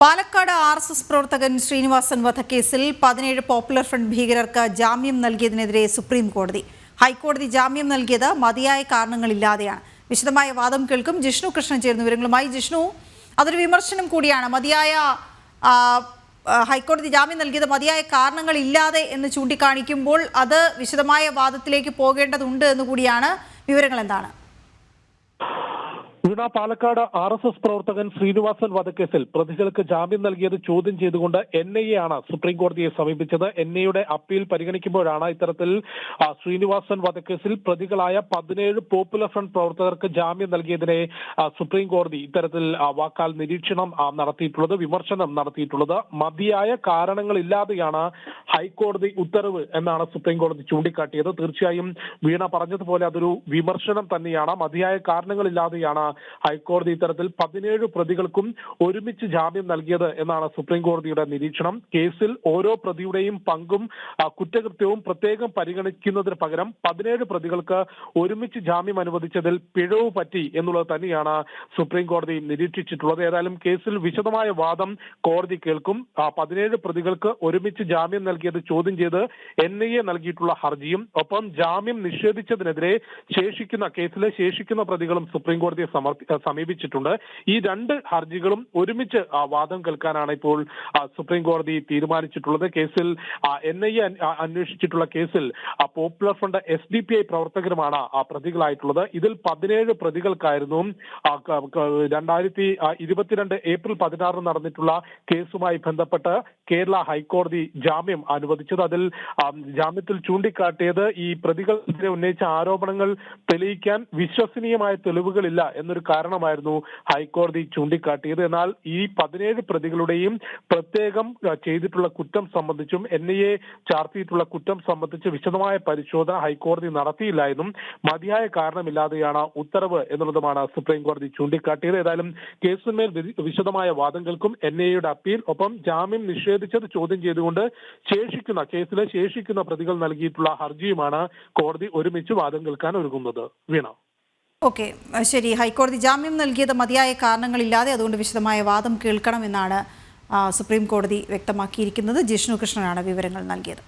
Palakkad RSS പ്രവർത്തകൻ ശ്രീനിവാസൻ വധക്കേസിൽ 17 popular front ഭീകരർക്ക് ജാമ്യം നൽകിയതിനെതിരെ സുപ്രീം കോടതി. ഹൈക്കോടതി ജാമ്യം നൽകിയത് മതിയായ കാരണങ്ങളില്ലാതെയാണ്. വിശദമായ വാദം കേൾക്കും. ജിഷ്ണു കൃഷ്ണൻ ചേർന്ന വിവരങ്ങളുമായി. ജിഷ്ണു, അതൊരു വിമർശനം കൂടിയാണ്. ഹൈക്കോടതി ജാമ്യം നൽകിയത് മതിയായ കാരണങ്ങളില്ലാതെ എന്ന് ചൂണ്ടിക്കാണിക്കുമ്പോൾ അത് വിശദമായ വാദത്തിലേക്ക് പോകേണ്ടതുണ്ട് എന്നുകൂടിയാണ്. വിവരങ്ങൾ എന്താണ്? പാലക്കാട് RSS പ്രവർത്തകൻ ശ്രീനിവാസൻ വധക്കേസിൽ പ്രതികൾക്ക് ജാമ്യം നൽകിയത് ചോദ്യം ചെയ്തുകൊണ്ട് NIA ആണ് സുപ്രീം കോടതിയെ സമീപിച്ചത്. NIA അപ്പീൽ പരിഗണിക്കുമ്പോഴാണ് ഇത്തരത്തിൽ ശ്രീനിവാസൻ വധക്കേസിൽ പ്രതികളായ 17 പോപ്പുലർ ഫ്രണ്ട് പ്രവർത്തകർക്ക് ജാമ്യം നൽകിയതിനെ സുപ്രീം കോടതി ഇത്തരത്തിൽ വാക്കാൽ നിരീക്ഷണം നടത്തിയിട്ടുള്ളത്, വിമർശനം നടത്തിയിട്ടുള്ളത്. മതിയായ കാരണങ്ങളില്ലാതെയാണ് ഹൈക്കോടതി ഉത്തരവ് എന്നാണ് സുപ്രീം കോടതി ചൂണ്ടിക്കാട്ടിയത്. തീർച്ചയായും വീണ പറഞ്ഞതുപോലെ അതൊരു വിമർശനം തന്നെയാണ്. മതിയായ കാരണങ്ങളില്ലാതെയാണ് ഹൈക്കോടതി ഇത്തരത്തിൽ 17 പ്രതികൾക്കും ഒരുമിച്ച് ജാമ്യം നൽകിയത് എന്നാണ് സുപ്രീം കോടതിയുടെ നിരീക്ഷണം. കേസിൽ ഓരോ പ്രതിയുടെയും പങ്കും കുറ്റകൃത്യവും പ്രത്യേകം പരിഗണിക്കുന്നതിന് പകരം 17 പ്രതികൾക്ക് ഒരുമിച്ച് ജാമ്യം അനുവദിച്ചതിൽ പിഴവ് പറ്റി എന്നുള്ളത് തന്നെയാണ് സുപ്രീം കോടതി നിരീക്ഷിച്ചിട്ടുള്ളത്. ഏതായാലും കേസിൽ വിശദമായ വാദം കോടതി കേൾക്കും. 17 പ്രതികൾക്ക് ഒരുമിച്ച് ജാമ്യം നൽകിയത് ചോദ്യം ചെയ്ത് NIA നൽകിയിട്ടുള്ള ഹർജിയും ഒപ്പം ജാമ്യം നിഷേധിച്ചതിനെതിരെ കേസിലെ ശേഷിക്കുന്ന പ്രതികളും സുപ്രീം കോടതിയെ സമീപിച്ചിട്ടുണ്ട്. ഈ രണ്ട് ഹർജികളും ഒരുമിച്ച് വാദം കേൾക്കാനാണ് ഇപ്പോൾ സുപ്രീം കോടതി തീരുമാനിച്ചിട്ടുള്ളത്. കേസിൽ NIA അന്വേഷിച്ചിട്ടുള്ള കേസിൽ പോപ്പുലർ ഫ്രണ്ട് SDPI പ്രവർത്തകരുമാണ് പ്രതികളായിട്ടുള്ളത്. ഇതിൽ 17 പ്രതികൾക്കായിരുന്നു 2022 ഏപ്രിൽ 16 നടന്നിട്ടുള്ള കേസുമായി ബന്ധപ്പെട്ട് കേരള ഹൈക്കോടതി ജാമ്യം അനുവദിച്ചത്. അതിൽ ജാമ്യത്തിൽ ചൂണ്ടിക്കാട്ടിയത് ഈ പ്രതികൾക്കെതിരെ ഉന്നയിച്ച ആരോപണങ്ങൾ തെളിയിക്കാൻ വിശ്വസനീയമായ തെളിവുകളില്ല എന്നൊരു കാരണമായിരുന്നു ഹൈക്കോടതി ചൂണ്ടിക്കാട്ടിയത്. എന്നാൽ ഈ 17 പ്രതികളുടെയും പ്രത്യേകം ചെയ്തിട്ടുള്ള കുറ്റം സംബന്ധിച്ചും NIA ചാർത്തിയിട്ടുള്ള കുറ്റം സംബന്ധിച്ച് വിശദമായ പരിശോധന ഹൈക്കോടതി നടത്തിയില്ല എന്നും മതിയായ കാരണമില്ലാതെയാണ് ഉത്തരവ് എന്നുള്ളതുമാണ് സുപ്രീം കോടതി ചൂണ്ടിക്കാട്ടിയത്. ഏതായാലും കേസിന്മേൽ വിശദമായ വാദങ്ങൾക്കും NIAയുടെ അപ്പീൽ ഒപ്പം ജാമ്യം നിഷേധിച്ചത് ചോദ്യം ചെയ്തുകൊണ്ട് കേസിലെ ശേഷിക്കുന്ന പ്രതികൾ നൽകിയിട്ടുള്ള ഹർജിയുമാണ് കോടതി ഒരുമിച്ച് വാദം കേൾക്കാൻ ഒരുങ്ങുന്നത്. വീണ. ഓക്കെ, ശരി. ഹൈക്കോടതി ജാമ്യം നൽകിയത് മതിയായ കാരണങ്ങളില്ലാതെ, അതുകൊണ്ട് വിശദമായ വാദം കേൾക്കണമെന്നാണ് സുപ്രീം കോടതി വ്യക്തമാക്കിയിരിക്കുന്നത്. ജിഷ്ണു കൃഷ്ണനാണ് വിവരങ്ങൾ നൽകിയത്.